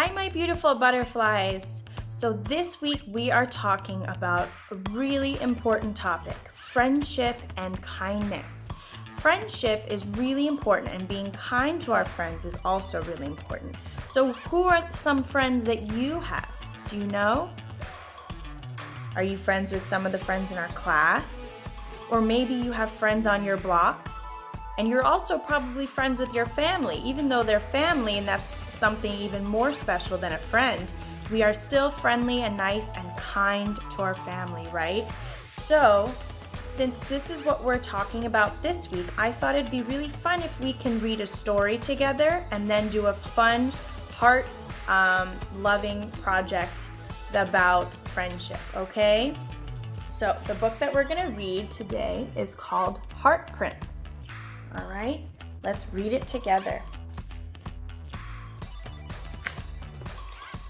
Hi, my beautiful butterflies. So this week we are talking about a really important topic, friendship and kindness. Friendship is really important, and being kind to our friends is also really important. So who are some friends that you have? Do you know? Are you friends with some of the friends in our class? Or maybe you have friends on your block? And you're also probably friends with your family. Even though they're family, and that's something even more special than a friend, we are still friendly and nice and kind to our family, right? So, since this is what we're talking about this week, I thought it'd be really fun if we can read a story together and then do a fun, heart-loving project about friendship, okay? So, the book that we're gonna read today is called HEARTPRINTS. All right, let's read it together.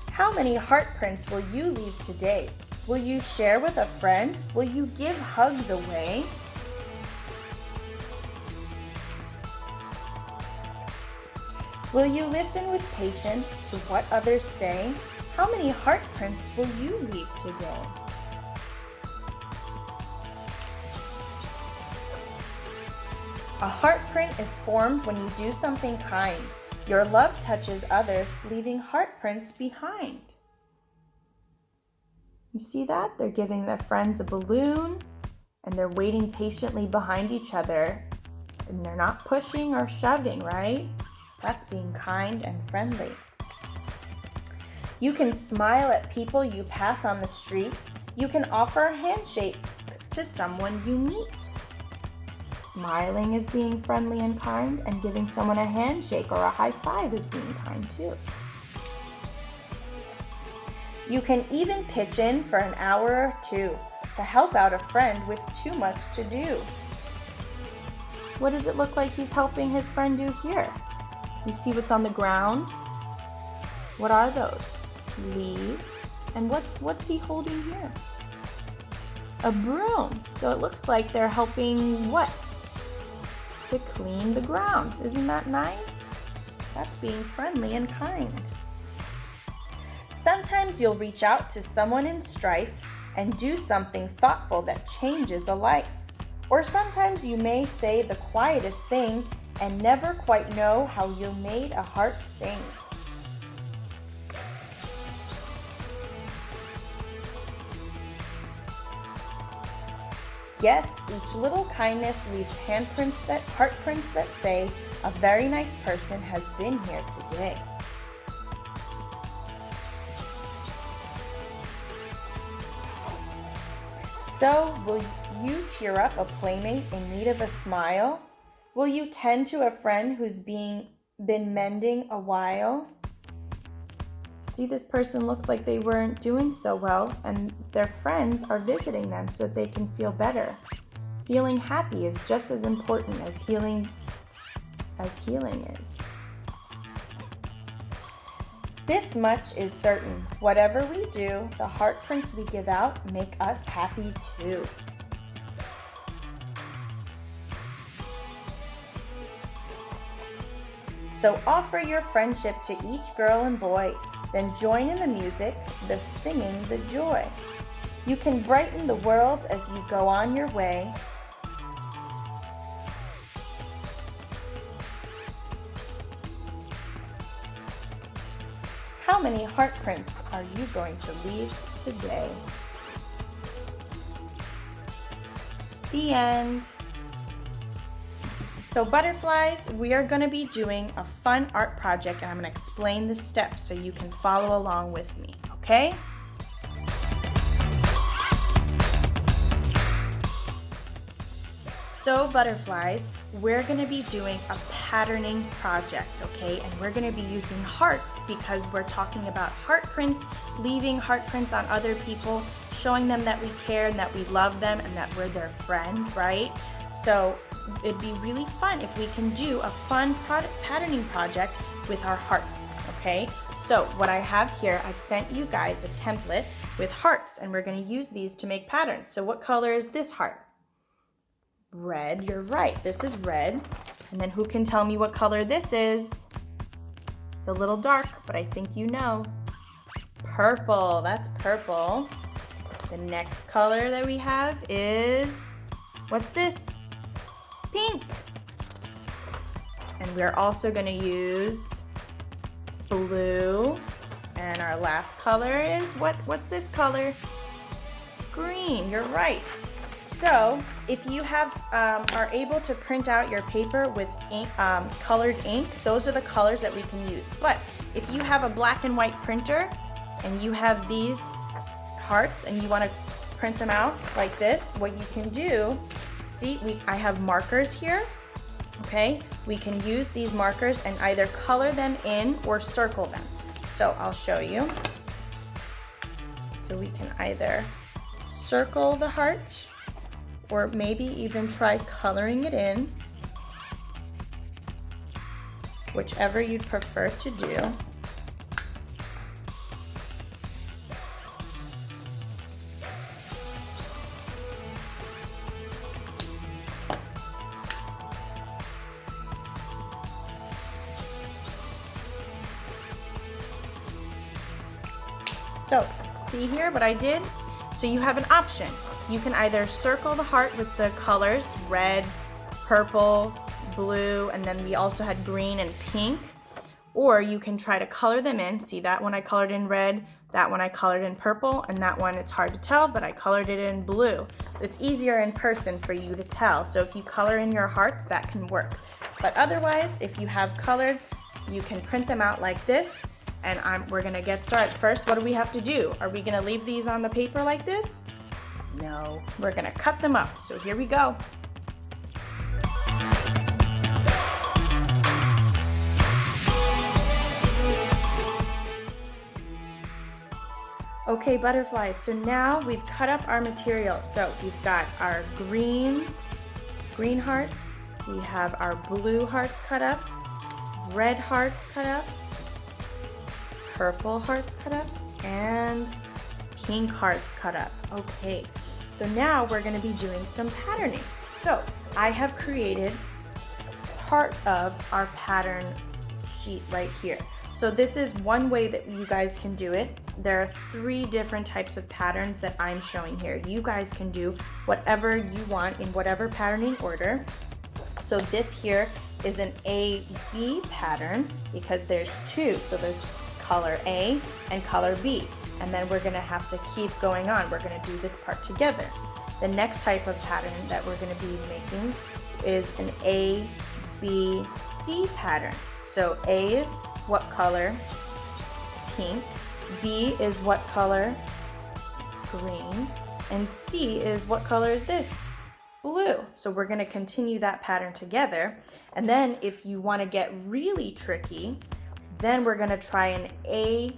How many heart prints will you leave today? Will you share with a friend? Will you give hugs away? Will you listen with patience to what others say? How many heart prints will you leave today? A heart print is formed when you do something kind. Your love touches others, leaving heart prints behind. You see that? They're giving their friends a balloon, and they're waiting patiently behind each other. And they're not pushing or shoving, right? That's being kind and friendly. You can smile at people you pass on the street. You can offer a handshake to someone you meet. Smiling is being friendly and kind, and giving someone a handshake or a high five is being kind too. You can even pitch in for an hour or two to help out a friend with too much to do. What does it look like he's helping his friend do here? You see what's on the ground? What are those? Leaves. And what's he holding here? A broom. So it looks like they're helping what? To clean the ground. Isn't that nice? That's being friendly and kind. Sometimes you'll reach out to someone in strife and do something thoughtful that changes a life. Or sometimes you may say the quietest thing and never quite know how you made a heart sing. Yes, each little kindness leaves heart prints that say, a very nice person has been here today. So, will you cheer up a playmate in need of a smile? Will you tend to a friend who's been mending a while? See, this person looks like they weren't doing so well, and their friends are visiting them so they can feel better. Feeling happy is just as important as healing is. This much is certain. Whatever we do, the heart prints we give out make us happy too. So offer your friendship to each girl and boy. Then join in the music, the singing, the joy. You can brighten the world as you go on your way. How many heart prints are you going to leave today? The end. So butterflies, we are going to be doing a fun art project, and I'm going to explain the steps so you can follow along with me, okay? So butterflies, we're going to be doing a patterning project, okay? And we're going to be using hearts because we're talking about heart prints, leaving heart prints on other people, showing them that we care and that we love them and that we're their friend, right? So it'd be really fun if we can do a fun patterning project with our hearts, okay? So what I have here, I've sent you guys a template with hearts, and we're going to use these to make patterns. So what color is this heart? Red. You're right. This is red. And then who can tell me what color this is? It's a little dark, but I think you know. Purple, that's purple. The next color that we have is, what's this? Pink. And we're also gonna use blue. And our last color is, what's this color? Green, you're right. So if you are able to print out your paper with ink, colored ink, those are the colors that we can use. But if you have a black and white printer and you have these hearts and you want to print them out like this, what you can do, see, I have markers here, okay? We can use these markers and either color them in or circle them. So I'll show you. So we can either circle the heart or maybe even try coloring it in, whichever you'd prefer to do. So, see here what I did? So you have an option. You can either circle the heart with the colors, red, purple, blue, and then we also had green and pink, or you can try to color them in. See, that one I colored in red, that one I colored in purple, and that one it's hard to tell, but I colored it in blue. It's easier in person for you to tell. So if you color in your hearts, that can work. But otherwise, if you have colored, you can print them out like this, and we're gonna get started. First, what do we have to do? Are we gonna leave these on the paper like this? No, we're gonna cut them up. So here we go. Okay, butterflies, so now we've cut up our material. So we've got our green hearts, we have our blue hearts cut up, red hearts cut up, purple hearts cut up, and pink hearts cut up. Okay, so now we're going to be doing some patterning. So I have created part of our pattern sheet right here. So this is one way that you guys can do it. There are 3 different types of patterns that I'm showing here. You guys can do whatever you want in whatever patterning order. So this here is an A-B pattern because there's 2. So there's color A and color B. And then we're gonna have to keep going on. We're gonna do this part together. The next type of pattern that we're gonna be making is an A, B, C pattern. So A is what color? Pink. B is what color? Green. And C is what color is this? Blue. So we're gonna continue that pattern together. And then if you wanna get really tricky, then we're gonna try an A,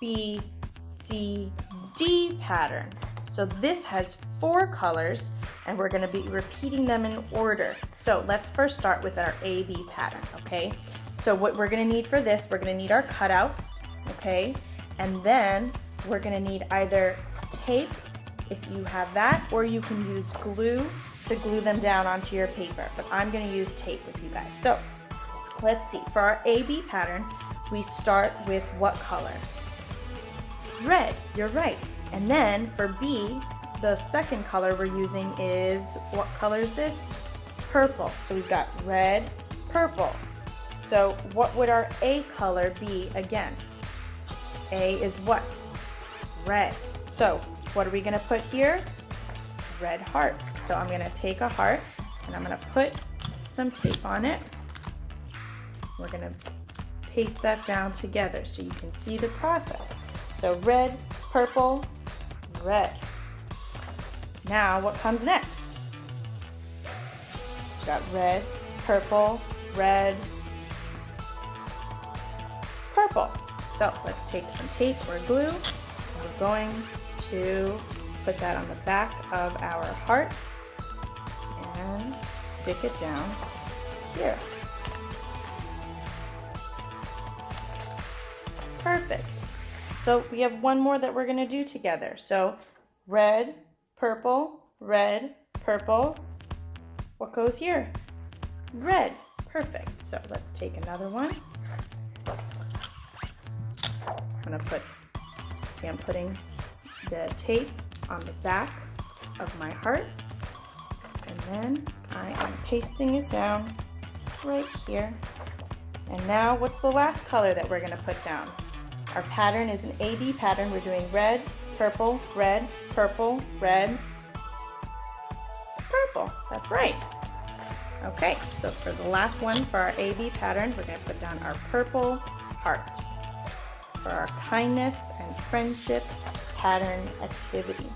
B, C, D pattern. So this has 4 colors and we're gonna be repeating them in order. So let's first start with our A-B pattern, okay? So what we're gonna need for this, we're gonna need our cutouts, okay? And then we're gonna need either tape, if you have that, or you can use glue to glue them down onto your paper. But I'm gonna use tape with you guys. So let's see, for our A-B pattern, we start with what color? Red, you're right. And then for B, the second color we're using is, what color is this? Purple. So we've got red, purple. So what would our A color be again? A is what? Red. So what are we gonna put here? Red heart. So I'm gonna take a heart and I'm gonna put some tape on it. We're gonna paste that down together so you can see the process. So red, purple, red. Now what comes next? We've got red, purple, red, purple. So let's take some tape or glue. We're going to put that on the back of our heart and stick it down here. Perfect. So we have one more that we're gonna do together. So red, purple, red, purple. What goes here? Red. Perfect. So let's take another one. I'm putting the tape on the back of my heart, and then I am pasting it down right here. And now what's the last color that we're gonna put down? Our pattern is an AB pattern. We're doing red, purple, red, purple, red, purple. That's right. Okay, so for the last one for our AB pattern, we're gonna put down our purple heart for our kindness and friendship pattern activity.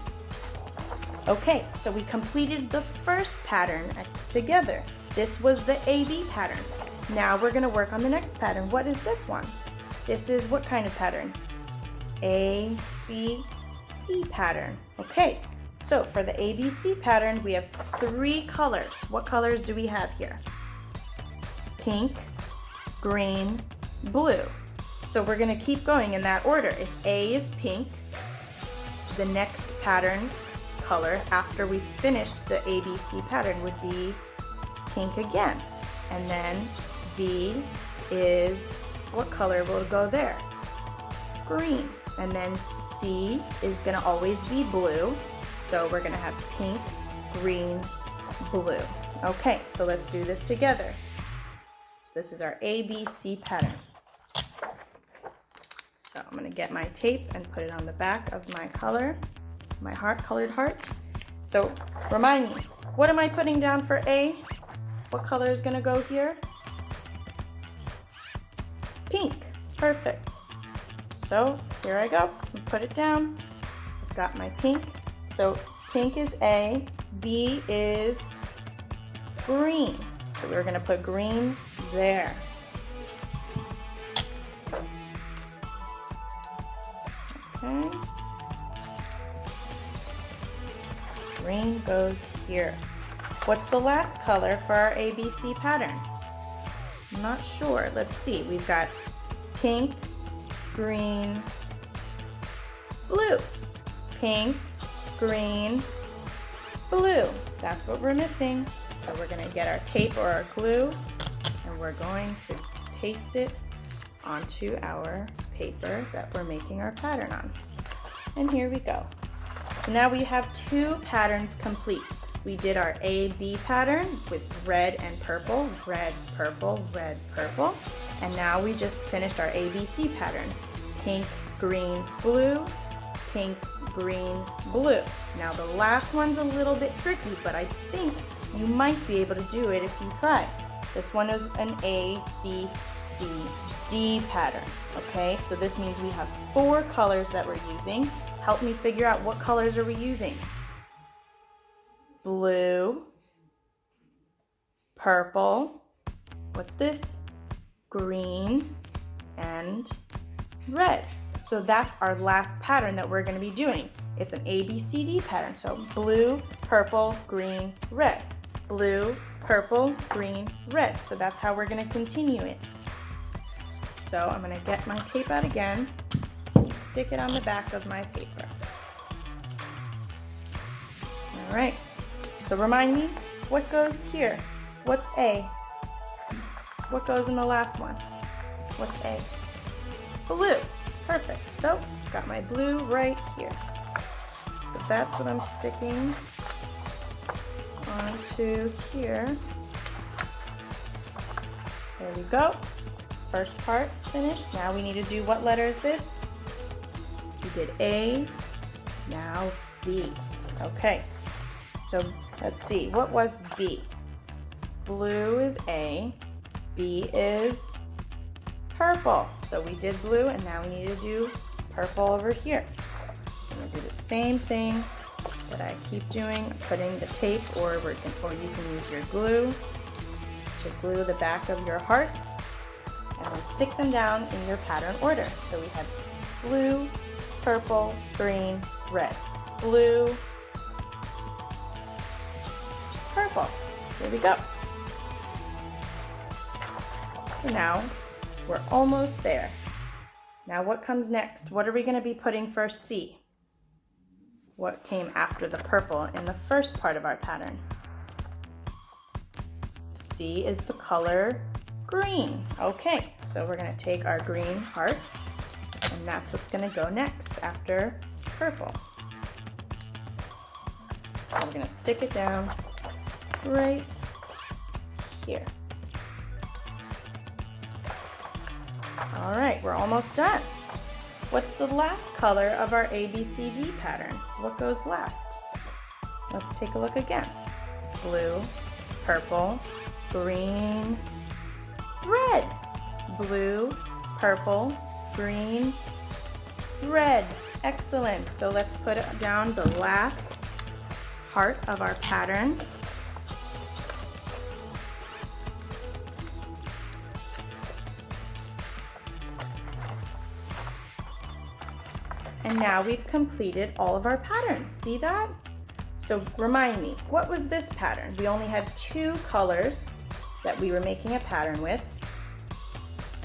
Okay, so we completed the first pattern together. This was the AB pattern. Now we're gonna work on the next pattern. What is this one? This is what kind of pattern? A, B, C pattern. Okay, so for the ABC pattern, we have 3 colors. What colors do we have here? Pink, green, blue. So we're gonna keep going in that order. If A is pink, the next pattern color after we finished the ABC pattern would be pink again. And then B is, what color will go there? Green. And then C is gonna always be blue. So we're gonna have pink, green, blue. Okay, so let's do this together. So this is our ABC pattern. So I'm gonna get my tape and put it on the back of my color, my colored heart. So remind me, what am I putting down for A? What color is gonna go here? Pink, perfect. So here I go, put it down. I've got my pink. So pink is A, B is green. So we're gonna put green there. Okay. Green goes here. What's the last color for our ABC pattern? I'm not sure. Let's see. We've got pink, green, blue. Pink, green, blue. That's what we're missing. So we're going to get our tape or our glue, and we're going to paste it onto our paper that we're making our pattern on. And here we go. So now we have 2 patterns complete. We did our AB pattern with red and purple, red, purple, red, purple. And now we just finished our ABC pattern. Pink, green, blue, pink, green, blue. Now the last one's a little bit tricky, but I think you might be able to do it if you try. This one is an A, B, C, D pattern. Okay, so this means we have 4 colors that we're using. Help me figure out what colors are we using. Blue, purple, what's this? Green, and red. So that's our last pattern that we're going to be doing. It's an ABCD pattern. So blue, purple, green, red. Blue, purple, green, red. So that's how we're going to continue it. So I'm going to get my tape out again, stick it on the back of my paper. All right. So remind me, what goes here? What's A? What goes in the last one? What's A? Blue. Perfect. So got my blue right here. So that's what I'm sticking onto here. There we go. First part finished. Now we need to do, what letter is this? We did A, now B. Okay. So let's see, what was B? Blue is A, B is purple. So we did blue, and now we need to do purple over here. So I'm gonna do the same thing that I keep doing, putting the tape, or you can use your glue to glue the back of your hearts, and then stick them down in your pattern order. So we have blue, purple, green, red. Blue, purple. Here we go. So now we're almost there. Now what comes next? What are we going to be putting for C? What came after the purple in the first part of our pattern? C is the color green. Okay, so we're going to take our green heart, And that's what's gonna go next after purple. So we're gonna stick it down right here. All right, we're almost done. What's the last color of our ABCD pattern? What goes last? Let's take a look again. Blue, purple, green, red. Blue, purple, green, red. Excellent. So let's put down the last part of our pattern. And now we've completed all of our patterns. See that? So remind me, what was this pattern? We only had 2 colors that we were making a pattern with.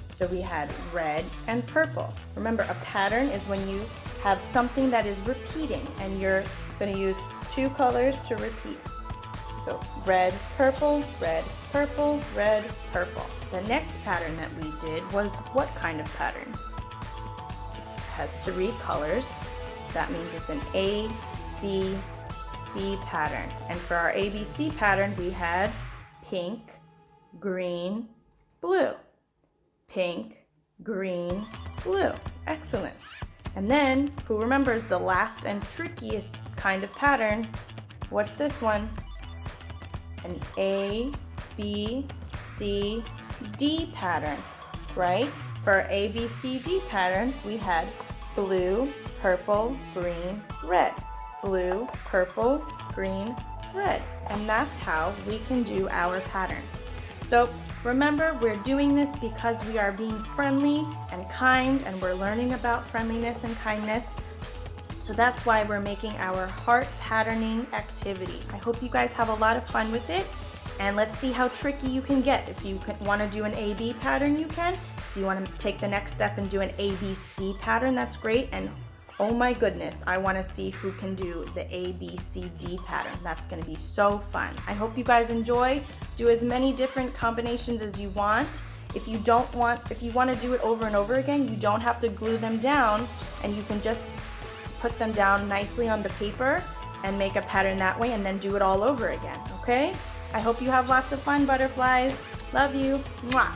So we had red and purple. Remember, a pattern is when you have something that is repeating and you're going to use 2 colors to repeat. So red, purple, red, purple, red, purple. The next pattern that we did was what kind of pattern? It has 3 colors, so that means it's an A, B, C pattern. And for our ABC pattern, we had pink, green, blue. Pink, green, blue. Excellent. And then, who remembers the last and trickiest kind of pattern? What's this one? An A, B, C, D pattern, right? For our A, B, C, D pattern, we had blue, purple, green, red. Blue, purple, green, red. And that's how we can do our patterns. So remember, we're doing this because we are being friendly and kind, and we're learning about friendliness and kindness. So that's why we're making our heart patterning activity. I hope you guys have a lot of fun with it, and let's see how tricky you can get. If you want to do an AB pattern, you can. If you want to take the next step and do an ABC pattern, that's great. And oh my goodness, I want to see who can do the ABCD pattern. That's going to be so fun. I hope you guys enjoy. Do as many different combinations as you want. If you want to do it over and over again, you don't have to glue them down, and you can just put them down nicely on the paper and make a pattern that way, and then do it all over again, okay? I hope you have lots of fun, butterflies. Love you. Mwah.